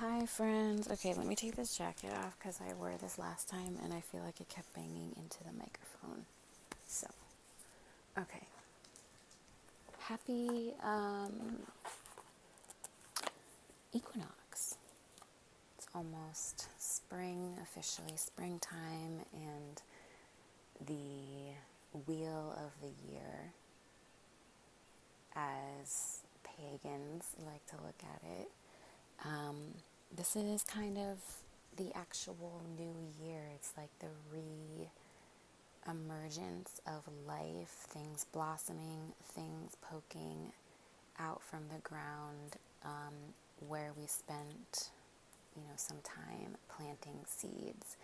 Hi friends. Okay, let me take this jacket off because I wore this last time and I feel like it kept banging into the microphone. So, okay. Happy Equinox. It's almost spring, officially springtime, and the wheel of the year, as pagans like to look at it. This is kind of the actual new year. It's like the re-emergence of life, things blossoming, things poking out from the ground, where we spent, some time planting seeds.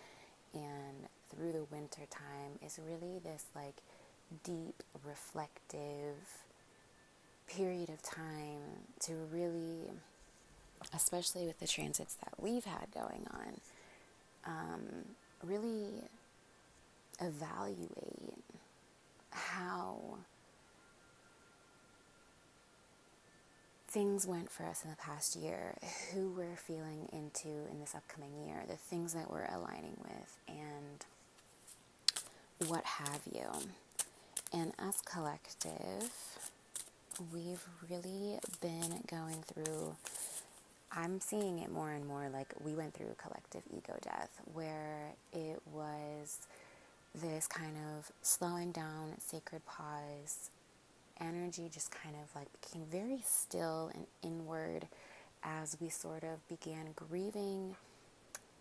And through the winter time is really this like deep, reflective period of time to really, especially with the transits that we've had going on, really evaluate how things went for us in the past year, who we're feeling into in this upcoming year, the things that we're aligning with, and what have you. And as collective, we've really been going through, I'm seeing it more and more like we went through a collective ego death, where it was this kind of slowing down, sacred pause, energy just kind of like became very still and inward as we sort of began grieving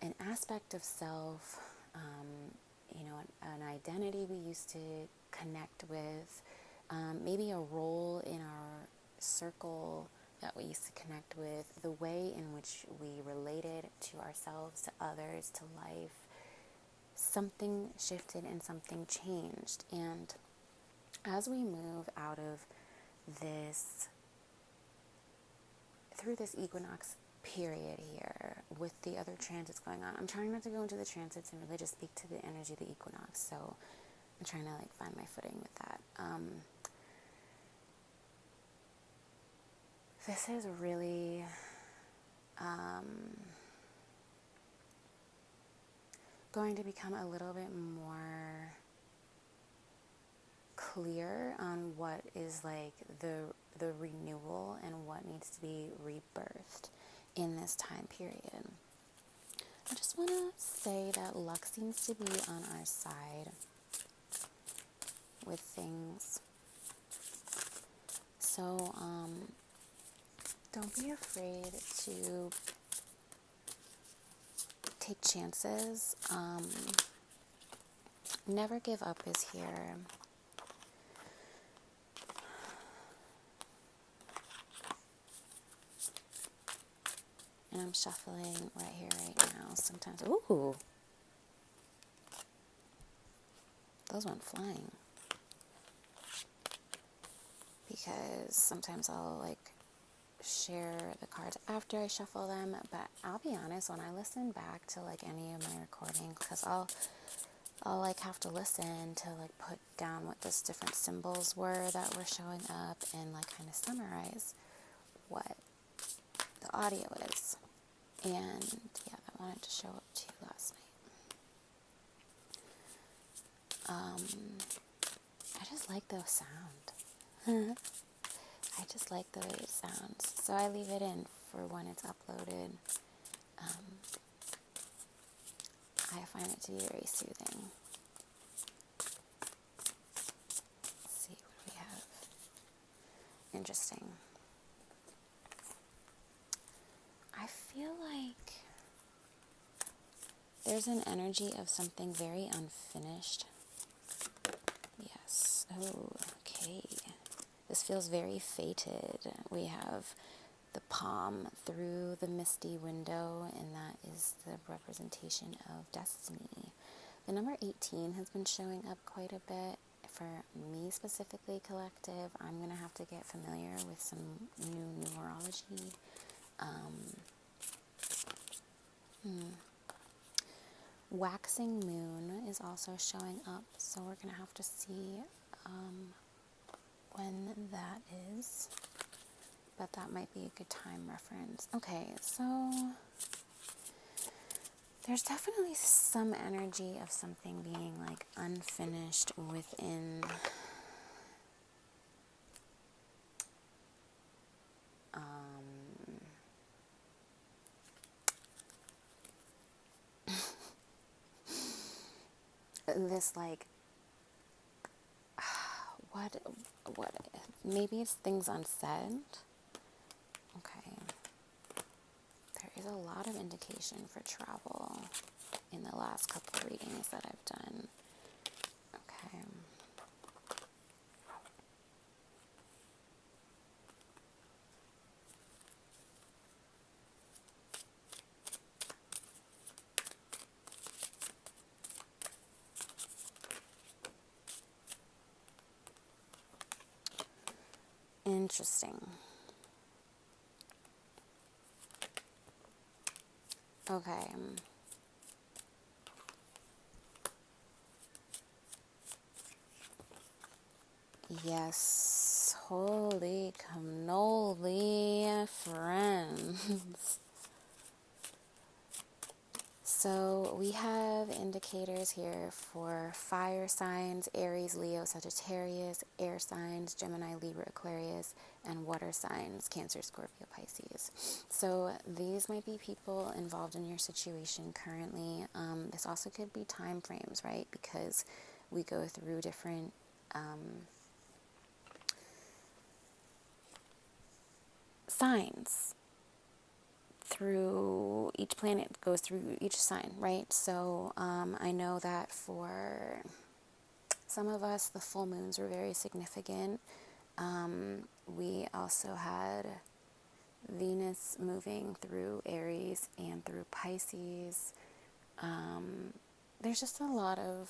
an aspect of self, an identity we used to connect with, maybe a role in our circle that we used to connect with, the way in which we related to ourselves, to others, to life. Something shifted and something changed. And as we move out of this, through this equinox period here, with the other transits going on, I'm trying not to go into the transits and really just speak to the energy of the equinox, so I'm trying to like find my footing with that. This is really going to become a little bit more clear on what is like the renewal and what needs to be rebirthed in this time period. I just want to say that luck seems to be on our side with things. So, don't be afraid to take chances. Never give up is here. And I'm shuffling right here, right now. Sometimes, ooh, those went flying. Because sometimes I'll like share the cards after I shuffle them, but I'll be honest, when I listen back to like any of my recordings, because I'll like have to listen to like put down what those different symbols were that were showing up and like kind of summarize what the audio is. And yeah, that wanted to show up to you last night. I just like the sound. I just like the way it sounds. So I leave it in for when it's uploaded. I find it to be very soothing. Let's see what we have. Interesting. I feel like there's an energy of something very unfinished. Yes. Oh, okay. This feels very fated. We have the palm through the misty window, and that is the representation of destiny. The number 18 has been showing up quite a bit. For me specifically, collective, I'm going to have to get familiar with some new numerology. Waxing moon is also showing up, so we're going to have to see when that is. but that might be a good time reference. Okay, so there's definitely some energy of something being like unfinished within this like what maybe it's things unsaid. Okay, there is a lot of indication for travel in the last couple readings that I've done. Okay. Interesting. Okay. Yes. Holy cannoli, friends. So we have indicators here for fire signs: Aries, Leo, Sagittarius; air signs: Gemini, Libra, Aquarius; and water signs: Cancer, Scorpio, Pisces. So these might be people involved in your situation currently. This also could be time frames, right? Because we go through different signs. Through each planet goes through each sign, right? So I know that for some of us, the full moons were very significant. We also had Venus moving through Aries and through Pisces. There's just a lot of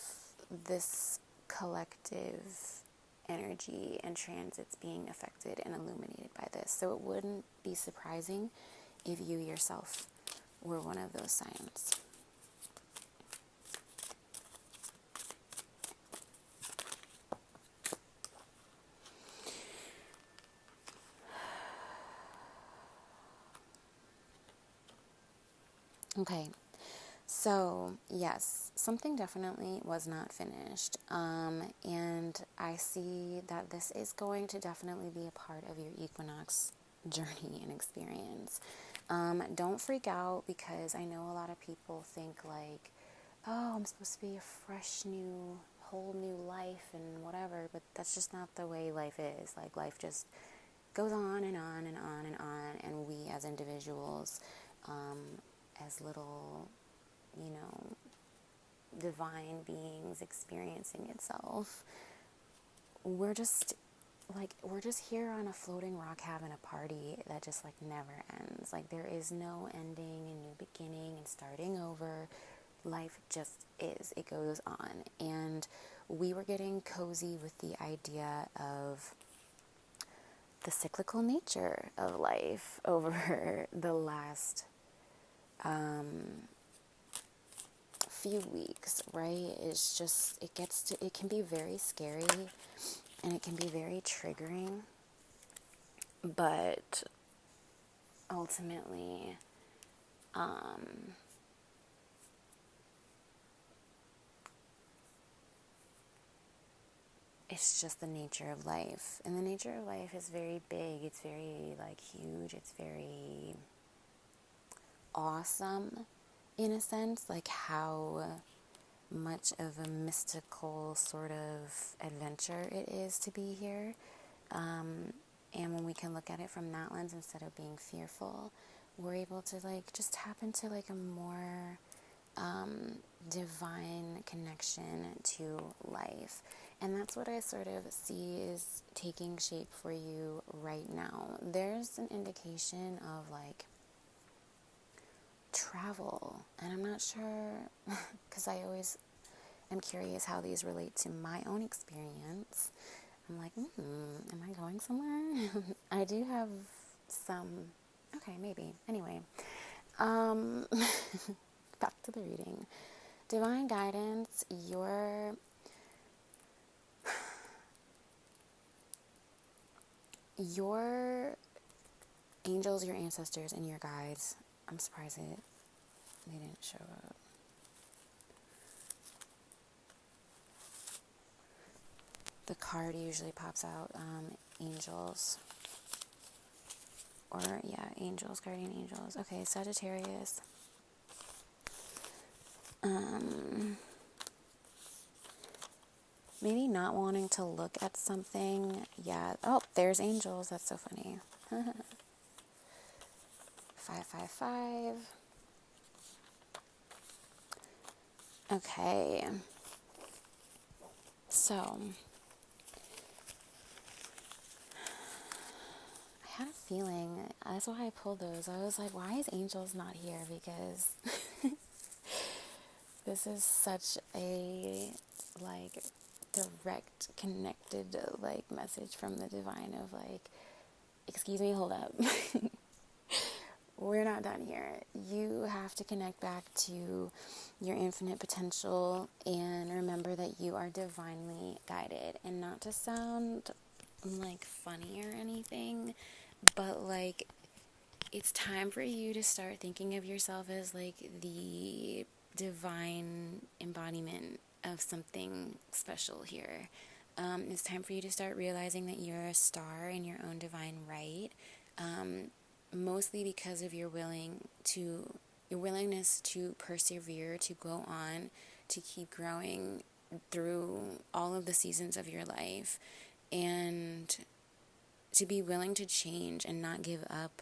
this collective energy and transits being affected and illuminated by this. So it wouldn't be surprising if you yourself were one of those signs. Okay, so yes, something definitely was not finished, and I see that this is going to definitely be a part of your equinox journey and experience. Don't freak out, because I know a lot of people think like, oh, I'm supposed to be a fresh new, whole new life and whatever, but that's just not the way life is. Like, life just goes on and on and on and on, and we as individuals, as little, divine beings experiencing itself, we're just here on a floating rock having a party that just like never ends. Like, there is no ending and new beginning and starting over. Life just is. It goes on. And we were getting cozy with the idea of the cyclical nature of life over the last few weeks, right? It's just, it can be very scary and it can be very triggering, but ultimately, it's just the nature of life. And the nature of life is very big. It's very, like, huge. It's very awesome, in a sense, like how much of a mystical sort of adventure it is to be here. And when we can look at it from that lens instead of being fearful, we're able to like just tap into like a more divine connection to life. And that's what I sort of see is taking shape for you right now. There's an indication of like travel, and I'm not sure, because I always am curious how these relate to my own experience. I'm like, am I going somewhere? I do have some, okay, maybe. Anyway, back to the reading. Divine guidance, your angels, your ancestors, and your guides. I'm surprised they didn't show up. The card usually pops out angels. Or, yeah, angels, guardian angels. Okay, Sagittarius. Maybe not wanting to look at something. Yeah. Oh, there's angels. That's so funny. 555. Okay. So, I had a feeling, that's why I pulled those. I was like, why is angels not here? Because this is such a, like, direct, connected, like, message from the divine of, like, excuse me, hold up. We're not done here. You have to connect back to your infinite potential and remember that you are divinely guided. And not to sound, like, funny or anything, but, like, it's time for you to start thinking of yourself as, like, the divine embodiment of something special here. It's time for you to start realizing that you're a star in your own divine right, mostly because of your willingness to persevere, to go on, to keep growing through all of the seasons of your life, and to be willing to change and not give up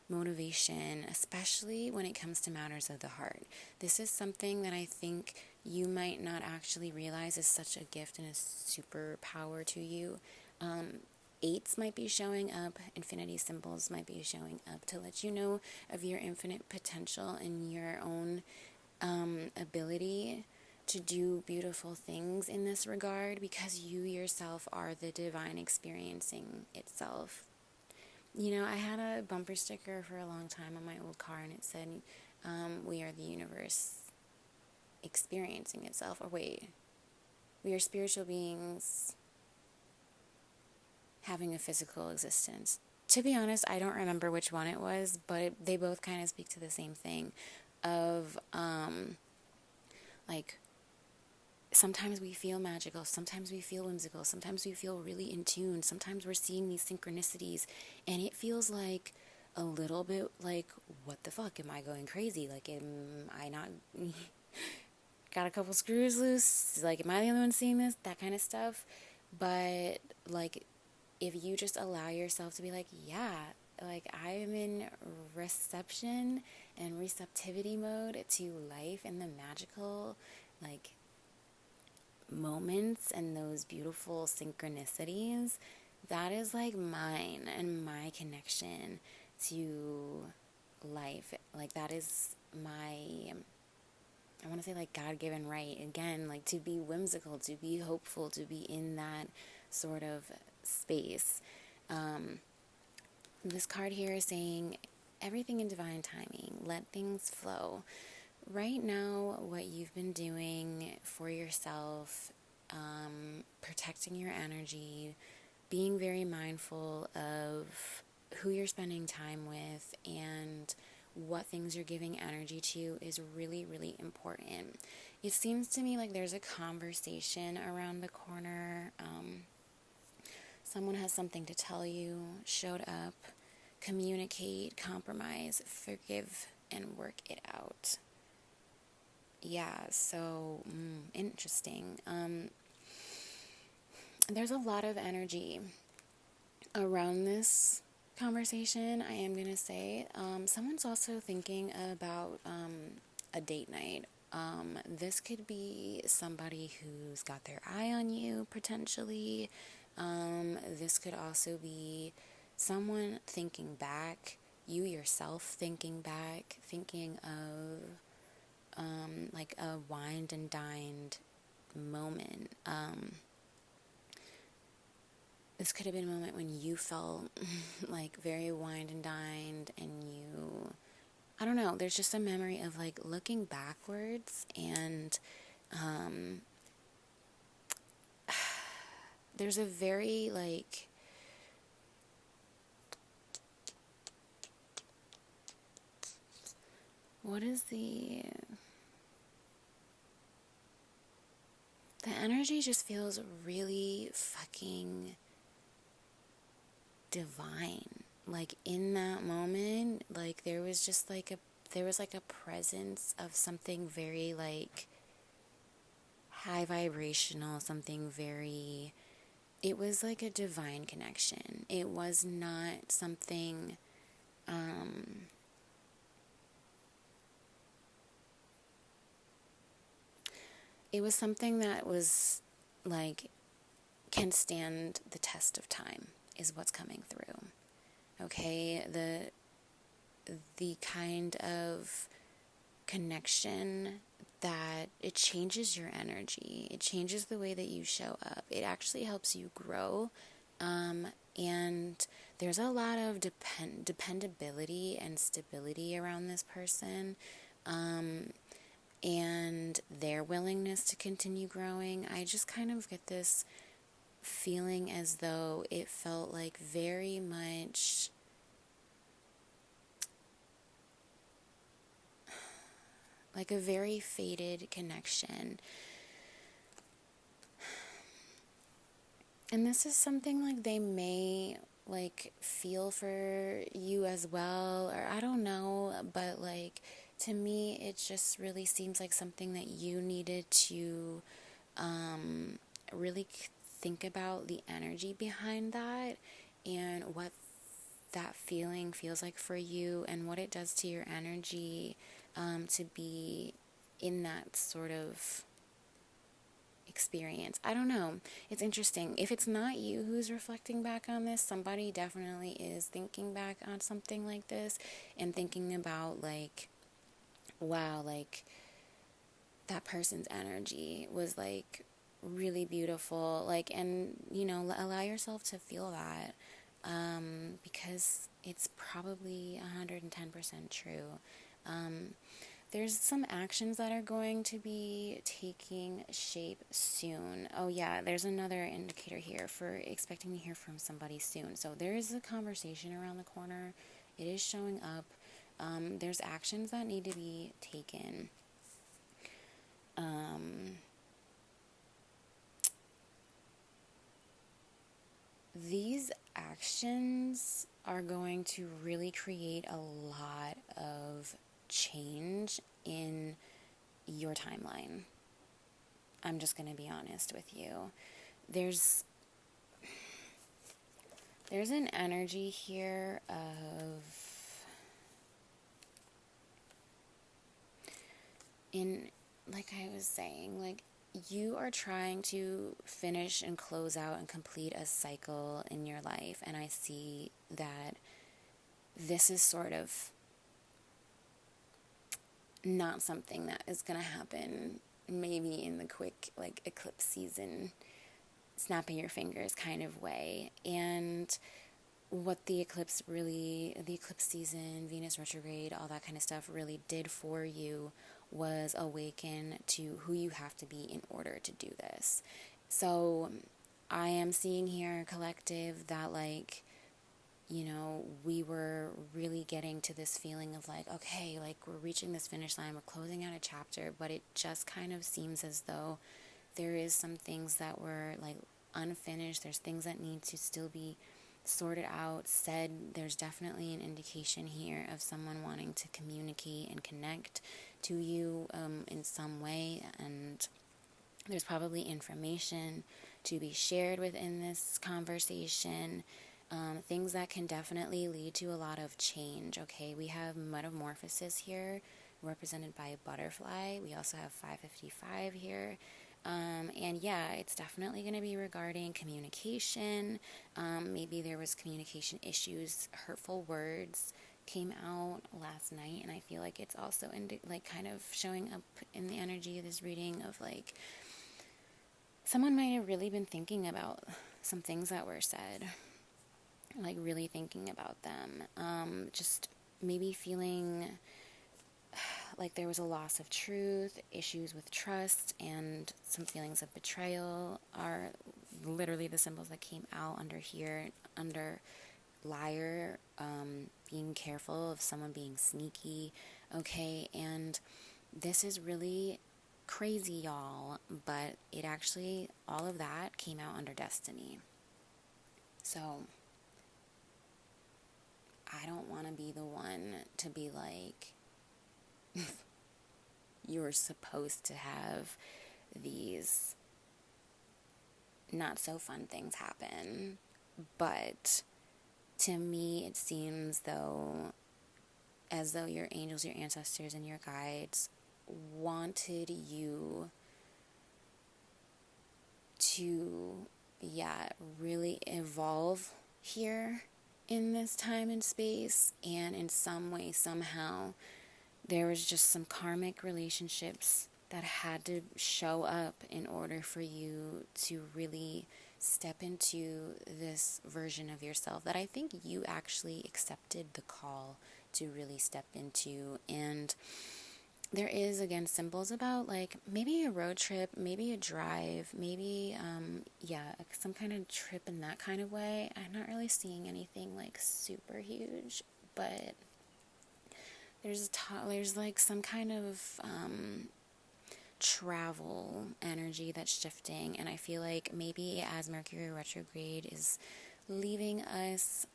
motivation, especially when it comes to matters of the heart. This is something that I think you might not actually realize is such a gift and a superpower to you. Eights might be showing up, infinity symbols might be showing up to let you know of your infinite potential and your own ability to do beautiful things in this regard, because you yourself are the divine experiencing itself. You know, I had a bumper sticker for a long time on my old car, and it said, we are the universe experiencing itself. Or wait, we are spiritual beings having a physical existence. To be honest, I don't remember which one it was, but they both kind of speak to the same thing of, like, sometimes we feel magical, sometimes we feel whimsical, sometimes we feel really in tune, sometimes we're seeing these synchronicities, and it feels like a little bit like, what the fuck, am I going crazy? Like, am I not got a couple screws loose? Like, am I the only one seeing this? That kind of stuff. But, like, if you just allow yourself to be like, yeah, like, I am in reception and receptivity mode to life and the magical, like, moments and those beautiful synchronicities, that is, like, mine and my connection to life. Like, that is my, I want to say, like, God-given right. Again, like, to be whimsical, to be hopeful, to be in that sort of space. This card here is saying everything in divine timing. Let things flow. Right now, what you've been doing for yourself, protecting your energy, being very mindful of who you're spending time with and what things you're giving energy to is really, really important. It seems to me like there's a conversation around the corner. Someone has something to tell you, showed up, communicate, compromise, forgive, and work it out. Yeah, so interesting. There's a lot of energy around this conversation, I am going to say. Someone's also thinking about a date night. This could be somebody who's got their eye on you, potentially. This could also be someone thinking back, you yourself thinking back, thinking of like a wined and dined moment. This could have been a moment when you felt like very wined and dined, and you, I don't know, there's just a memory of, like, looking backwards, and there's a very, like, what is the energy just feels really fucking divine. Like in that moment, like there was just like a presence of something very like high vibrational, something very, it was like a divine connection. It was not something it was something that was like can stand the test of time is what's coming through. Okay, the kind of connection that it changes your energy. It changes the way that you show up. It actually helps you grow. And there's a lot of dependability and stability around this person. And their willingness to continue growing. I just kind of get this feeling as though it felt like very much like a very faded connection. And this is something like they may like feel for you as well, or I don't know, but like to me it just really seems like something that you needed to really think about the energy behind that and what that feeling feels like for you and what it does to your energy to be in that sort of experience. I don't know. It's interesting. If it's not you who's reflecting back on this, somebody definitely is thinking back on something like this and thinking about like, wow, like that person's energy was like really beautiful. Like, and you know, allow yourself to feel that because it's probably 110% true. There's some actions that are going to be taking shape soon. Oh yeah, there's another indicator here for expecting to hear from somebody soon. So there is a conversation around the corner. It is showing up. There's actions that need to be taken. These actions are going to really create a lot of change in your timeline. I'm just going to be honest with you. There's an energy here of like I was saying, like you are trying to finish and close out and complete a cycle in your life, and I see that this is sort of not something that is going to happen maybe in the quick like eclipse season, snapping your fingers kind of way. And what the eclipse season, Venus retrograde, all that kind of stuff really did for you was awaken to who you have to be in order to do this. So I am seeing here, collective, that like, you know, we were really getting to this feeling of like, okay, like we're reaching this finish line, we're closing out a chapter, but it just kind of seems as though there is some things that were like unfinished. There's things that need to still be sorted out, said. There's definitely an indication here of someone wanting to communicate and connect to you in some way, and there's probably information to be shared within this conversation. Things that can definitely lead to a lot of change. Okay, we have metamorphosis here, represented by a butterfly. We also have 555 here. And yeah, it's definitely going to be regarding communication. Maybe there was communication issues, hurtful words came out last night, and I feel like it's also like kind of showing up in the energy of this reading of like someone might have really been thinking about some things that were said, like really thinking about them, just maybe feeling like there was a loss of truth, issues with trust, and some feelings of betrayal are literally the symbols that came out under here, under liar, being careful of someone being sneaky, okay? And this is really crazy, y'all, but it actually, all of that came out under destiny. So I don't want to be the one to be like, you're supposed to have these not so fun things happen. But to me, it seems as though your angels, your ancestors, and your guides wanted you to, really evolve here in this time and space. And in some way, somehow, there was just some karmic relationships that had to show up in order for you to really step into this version of yourself that I think you actually accepted the call to really step into. And there is, again, symbols about like maybe a road trip, maybe a drive, maybe some kind of trip in that kind of way. I'm not really seeing anything like super huge, but there's like some kind of travel energy that's shifting, and I feel like maybe as Mercury retrograde is leaving us,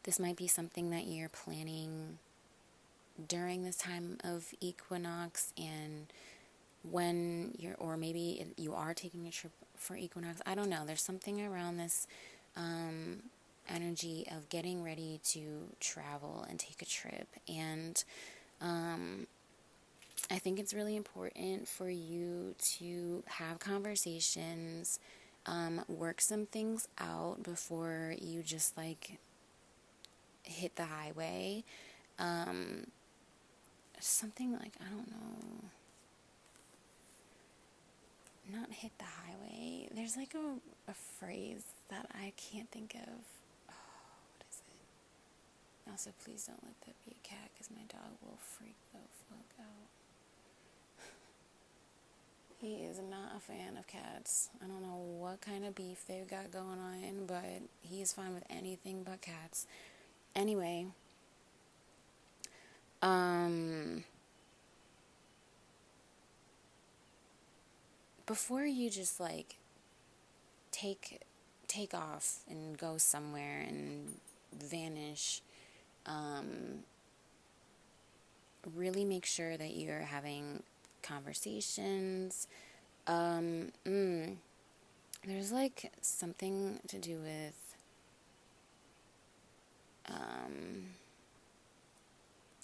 this might be something that you're planning during this time of equinox, and when or maybe you are taking a trip for equinox. I don't know. There's something around this energy of getting ready to travel and take a trip. And I think it's really important for you to have conversations, work some things out before you just like hit the highway. Something like, I don't know, not hit the highway. There's like a phrase that I can't think of. Oh, what is it? Also, please don't let that be a cat, because my dog will freak the fuck out. He is not a fan of cats. I don't know what kind of beef they've got going on, but he's fine with anything but cats. Anyway, before you just like take off and go somewhere and vanish, really make sure that you're having conversations. There's like something to do with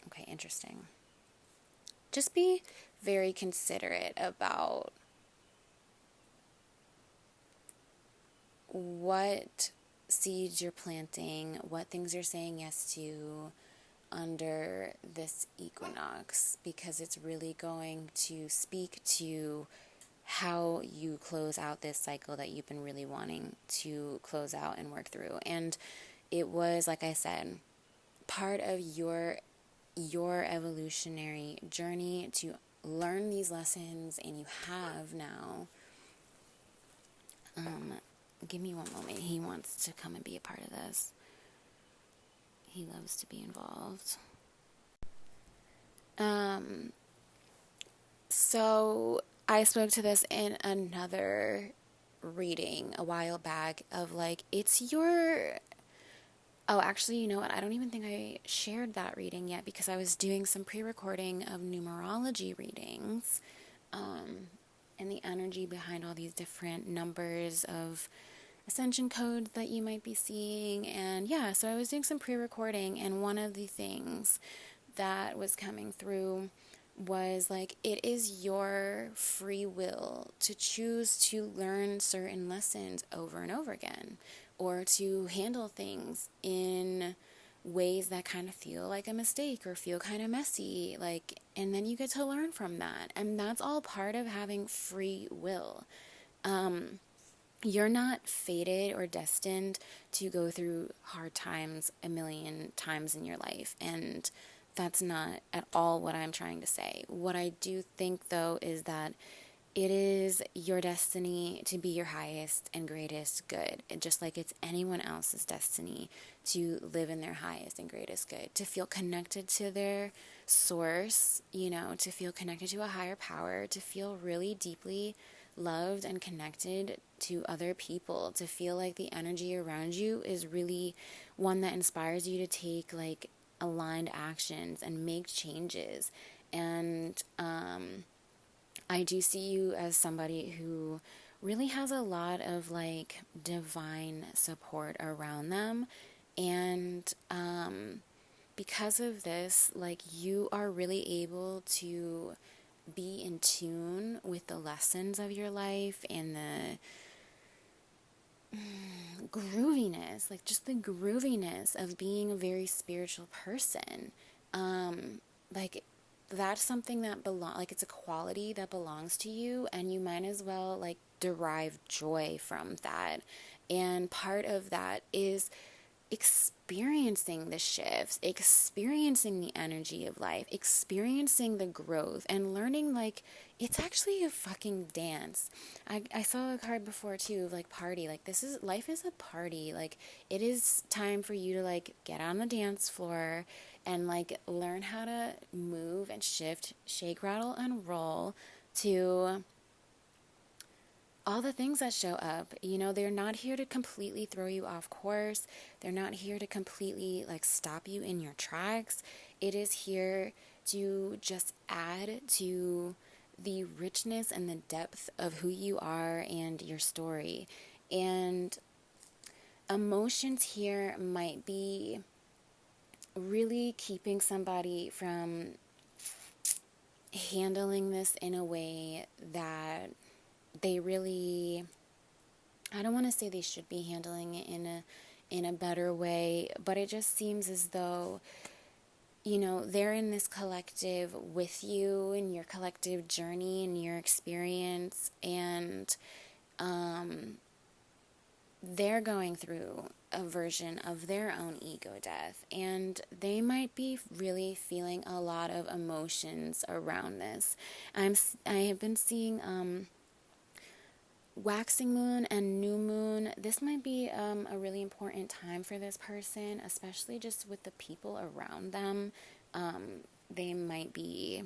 okay, interesting. Just be very considerate about what seeds you're planting, what things you're saying yes to under this equinox, because it's really going to speak to how you close out this cycle that you've been really wanting to close out and work through. And it was, like I said, part of your evolutionary journey to learn these lessons, and you have now. Give me one moment. He wants to come and be a part of this. He loves to be involved. So I spoke to this in another reading a while back of like, it's your... Oh, actually, you know what? I don't even think I shared that reading yet, because I was doing some pre-recording of numerology readings, and the energy behind all these different numbers of ascension codes that you might be seeing. And yeah, so I was doing some pre-recording, and one of the things that was coming through was like, it is your free will to choose to learn certain lessons over and over again, or to handle things in ways that kind of feel like a mistake or feel kind of messy, like, and then you get to learn from that. And that's all part of having free will. You're not fated or destined to go through hard times a million times in your life, and that's not at all what I'm trying to say. What I do think, though, is that it is your destiny to be your highest and greatest good, and just like it's anyone else's destiny to live in their highest and greatest good, to feel connected to their source, to feel connected to a higher power, to feel really deeply loved and connected to other people, to feel like the energy around you is really one that inspires you to take like aligned actions and make changes. And I do see you as somebody who really has a lot of like divine support around them. And because of this, like you are really able to be in tune with the lessons of your life and the grooviness, like just the grooviness of being a very spiritual person. Like that's something that like it's a quality that belongs to you, and you might as well like derive joy from that. And part of that is experiencing the shifts, experiencing the energy of life, experiencing the growth, and learning like it's actually a fucking dance. I saw a card before too, like party. Like life is a party. Like it is time for you to like get on the dance floor and like learn how to move and shift, shake, rattle, and roll to all the things that show up. They're not here to completely throw you off course. They're not here to completely like stop you in your tracks. It is here to just add to the richness and the depth of who you are and your story. And emotions here might be really keeping somebody from handling this in a way that they really, I don't want to say they should be handling it in a better way, but it just seems as though, they're in this collective with you in your collective journey and your experience, and they're going through a version of their own ego death, and they might be really feeling a lot of emotions around this. I have been seeing waxing moon and new moon. This might be a really important time for this person, especially just with the people around them. They might be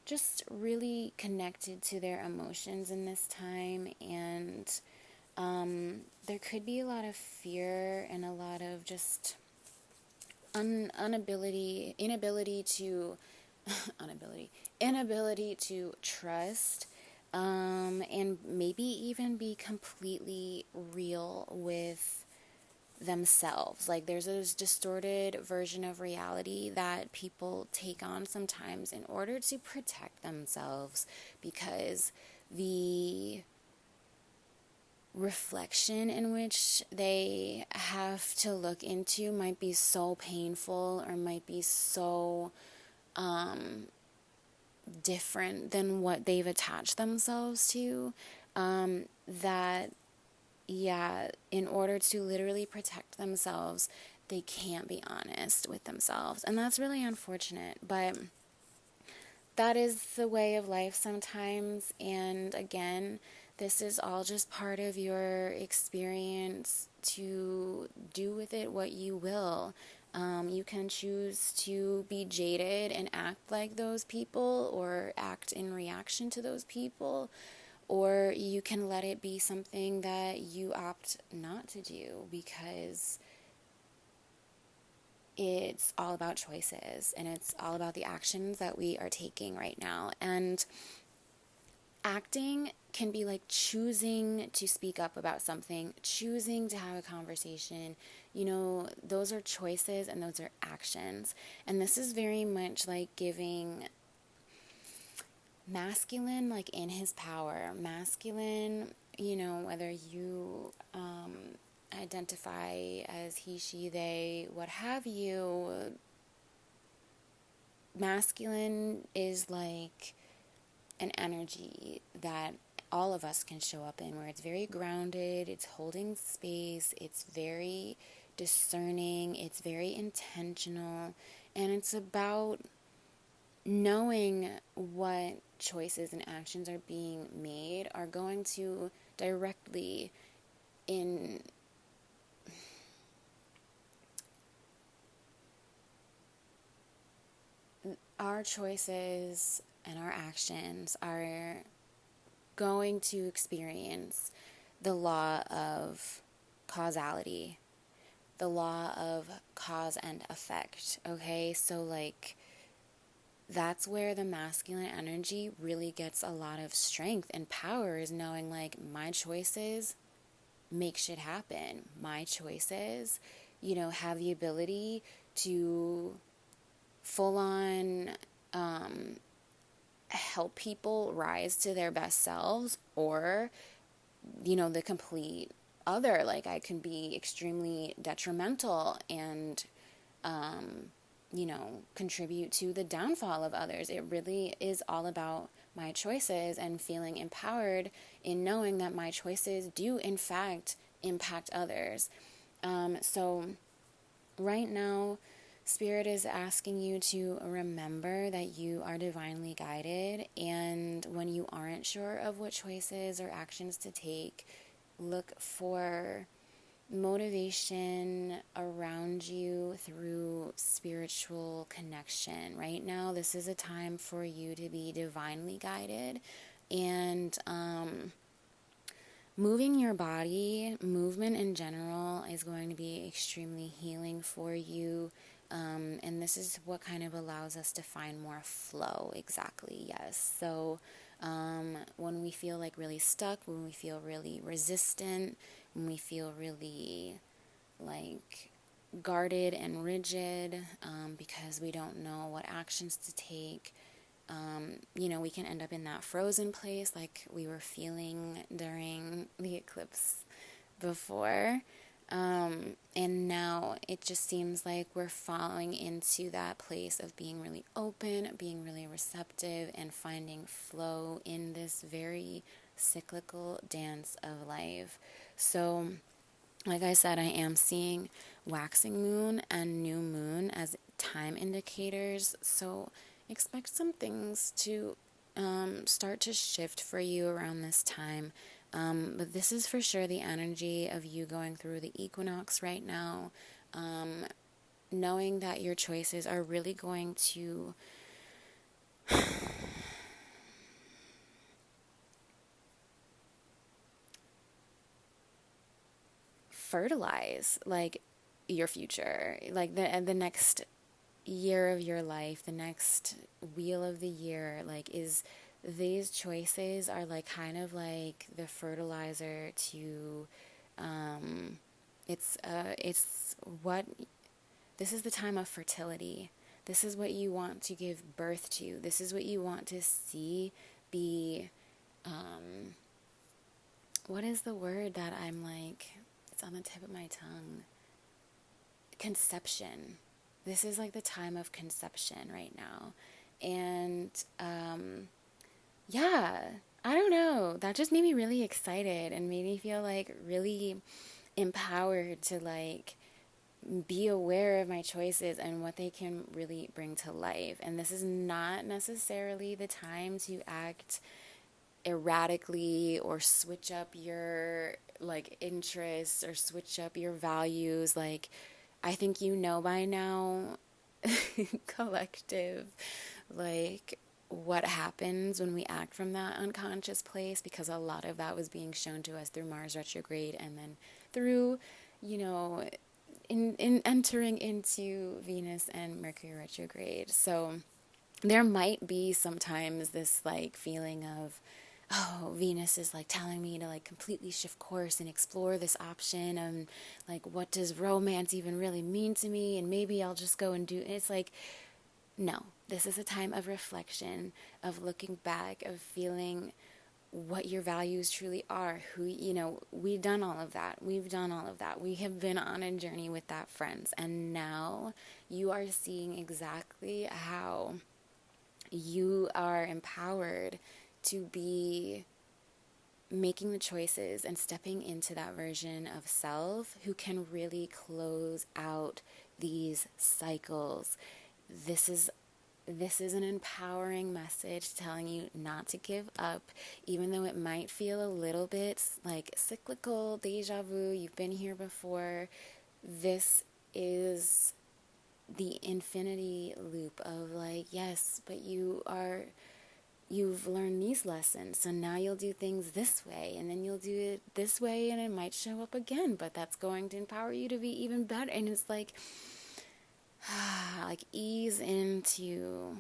just really connected to their emotions in this time, and there could be a lot of fear and a lot of just inability to trust, and maybe even be completely real with themselves. Like there's this distorted version of reality that people take on sometimes in order to protect themselves, because the reflection in which they have to look into might be so painful or might be so different than what they've attached themselves to, that in order to literally protect themselves, they can't be honest with themselves. And that's really unfortunate, but that is the way of life sometimes. And again, this is all just part of your experience to do with it what you will. You can choose to be jaded and act like those people or act in reaction to those people, or you can let it be something that you opt not to do, because it's all about choices and it's all about the actions that we are taking right now. And acting can be like choosing to speak up about something, choosing to have a conversation. Those are choices and those are actions. And this is very much like giving masculine, like in his power. Masculine, whether you identify as he, she, they, what have you, masculine is like an energy that all of us can show up in, where it's very grounded, it's holding space, it's very discerning, it's very intentional, and it's about knowing what choices and actions are being made are going to directly in our choices and our actions are going to experience the law of causality, the law of cause and effect. Okay, so like that's where the masculine energy really gets a lot of strength and power, is knowing like my choices make shit happen. My choices, have the ability to full on help people rise to their best selves, or the complete other. Like I can be extremely detrimental and contribute to the downfall of others. It really is all about my choices and feeling empowered in knowing that my choices do in fact impact others. So right now, Spirit is asking you to remember that you are divinely guided, and when you aren't sure of what choices or actions to take, look for motivation around you through spiritual connection. Right now, this is a time for you to be divinely guided, and moving your body, movement in general, is going to be extremely healing for you. And this is what kind of allows us to find more flow. Exactly, yes. So when we feel like really stuck, when we feel really resistant, when we feel really like guarded and rigid, because we don't know what actions to take, we can end up in that frozen place like we were feeling during the eclipse before. And now it just seems like we're falling into that place of being really open, being really receptive, and finding flow in this very cyclical dance of life. So, like I said, I am seeing waxing moon and new moon as time indicators. So expect some things to start to shift for you around this time. But this is for sure the energy of you going through the equinox right now, knowing that your choices are really going to fertilize like your future, like the next year of your life, the next wheel of the year, like is these choices are like kind of like the fertilizer to it's what this is the time of fertility. This is what you want to give birth to. This is what you want to see be what is the word that I'm like, it's on the tip of my tongue. Conception. This is like the time of conception right now. And yeah, I don't know. That just made me really excited and made me feel like really empowered to like be aware of my choices and what they can really bring to life. And this is not necessarily the time to act erratically or switch up your like interests or switch up your values. Like I think by now, collective, like what happens when we act from that unconscious place, because a lot of that was being shown to us through Mars retrograde and then through, in entering into Venus and Mercury retrograde. So there might be sometimes this like feeling of, oh, Venus is like telling me to like completely shift course and explore this option, and like what does romance even really mean to me, and maybe I'll just go and do it. It's like, no, this is a time of reflection, of looking back, of feeling what your values truly are. We've done all of that. We have been on a journey with that, friends, and now you are seeing exactly how you are empowered to be making the choices and stepping into that version of self who can really close out these cycles. This is this is an empowering message telling you not to give up, even though it might feel a little bit like cyclical, deja vu, you've been here before. This is the infinity loop of like, yes, but you've learned these lessons, so now you'll do things this way, and then you'll do it this way, and it might show up again, but that's going to empower you to be even better. And it's like ease into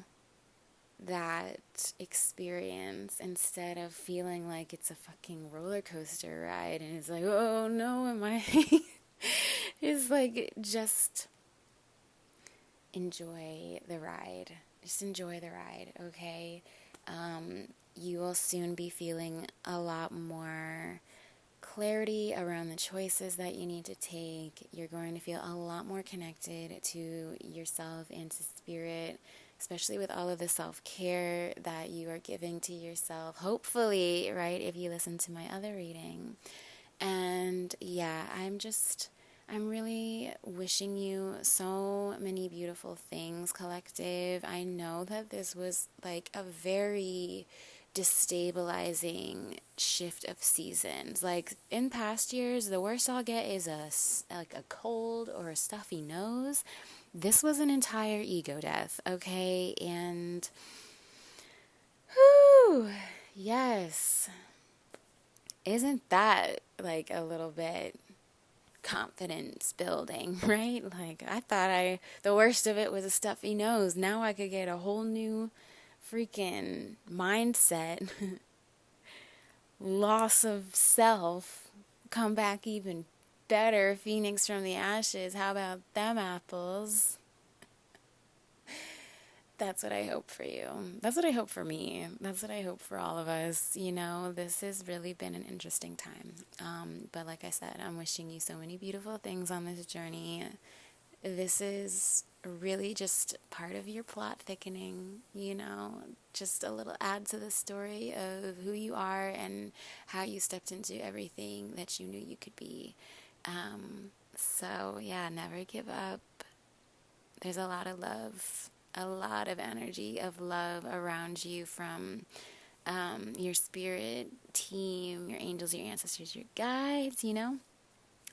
that experience instead of feeling like it's a fucking roller coaster ride and it's like, oh no, am I it's like, just enjoy the ride. Just enjoy the ride, okay? You will soon be feeling a lot more clarity around the choices that you need to take. You're going to feel a lot more connected to yourself and to spirit, especially with all of the self-care that you are giving to yourself, hopefully, right, if you listen to my other reading. And yeah, I'm really wishing you so many beautiful things, collective. I know that this was like a very destabilizing shift of seasons. Like in past years, the worst I'll get is a cold or a stuffy nose. This was an entire ego death, okay? And whew, yes, isn't that like a little bit confidence building, right? Like, I thought the worst of it was a stuffy nose. Now I could get a whole new freaking mindset, loss of self, come back even better, phoenix from the ashes. How about them apples? That's what I hope for you. That's what I hope for me. That's what I hope for all of us. You know, this has really been an interesting time. But like I said, I'm wishing you so many beautiful things on this journey. This is really just part of your plot thickening, you know, just a little add to the story of who you are and how you stepped into everything that you knew you could be. So yeah, never give up. There's a lot of love, a lot of energy of love around you from your spirit team, your angels, your ancestors, your guides, you know.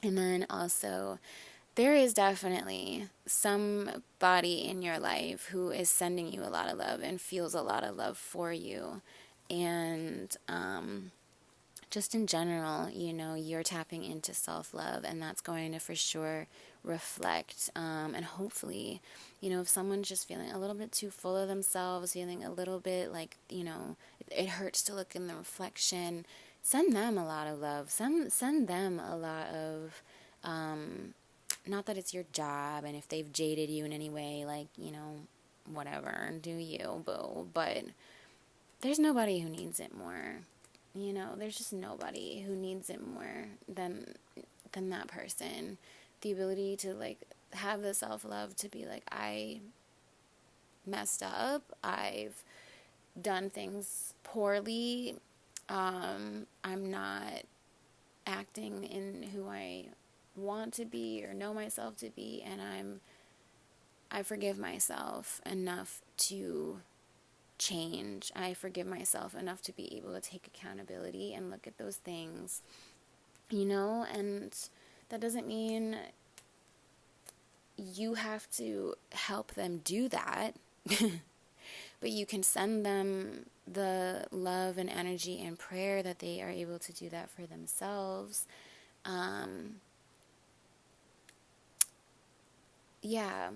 And then also, there is definitely somebody in your life who is sending you a lot of love and feels a lot of love for you. And just in general, you know, you're tapping into self-love, and that's going to for sure reflect. And hopefully, you know, if someone's just feeling a little bit too full of themselves, feeling a little bit like, you know, it hurts to look in the reflection, send them a lot of love. Send them a lot of, not that it's your job, and if they've jaded you in any way, like, you know, whatever, do you, boo. But there's nobody who needs it more. You know, there's just nobody who needs it more than that person. The ability to, like, have the self-love to be like, I messed up, I've done things poorly, I'm not acting in who I want to be or know myself to be, and I forgive myself enough to change. I forgive myself enough to be able to take accountability and look at those things, you know. And that doesn't mean you have to help them do that, but you can send them the love and energy and prayer that they are able to do that for themselves. Yeah.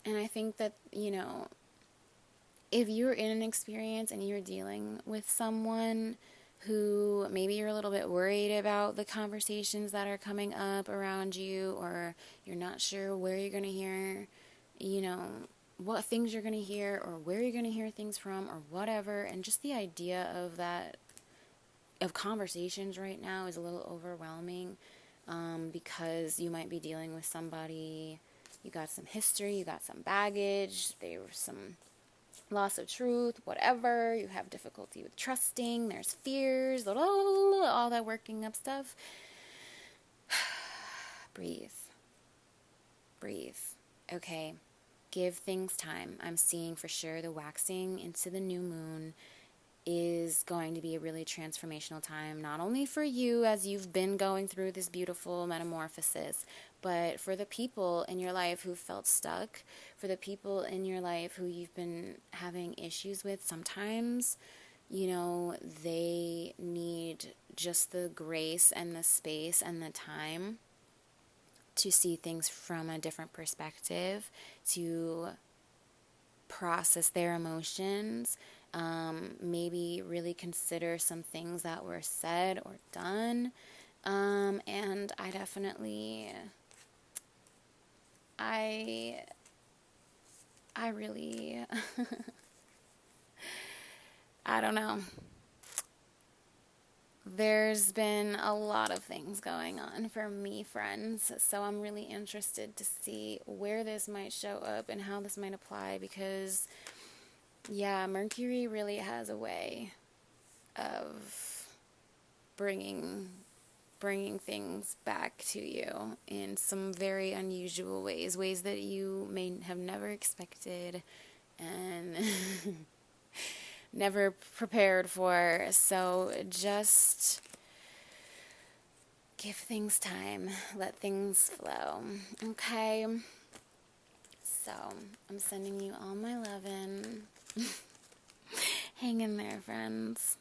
And I think that, you know, if you're in an experience and you're dealing with someone who maybe you're a little bit worried about the conversations that are coming up around you, or you're not sure where you're going to hear, you know, what things you're going to hear, or where you're going to hear things from, or whatever, and just the idea of that, of conversations right now is a little overwhelming, because you might be dealing with somebody, you got some history, you got some baggage, there was some loss of truth, whatever, you have difficulty with trusting, there's fears, all that working up stuff. Breathe. Breathe. okay, give things time. I'm seeing for sure the waxing into the new moon is going to be a really transformational time, not only for you as you've been going through this beautiful metamorphosis, but for the people in your life who felt stuck, for the people in your life who you've been having issues with. Sometimes, you know, they need just the grace and the space and the time to see things from a different perspective, to process their emotions, maybe really consider some things that were said or done. And I definitely, I really, I don't know. There's been a lot of things going on for me, friends, so I'm really interested to see where this might show up and how this might apply, because, yeah, Mercury really has a way of bringing things back to you in some very unusual ways that you may have never expected and never prepared for. So just give things time, let things flow. Okay, so I'm sending you all my lovin'. Hang in there, friends.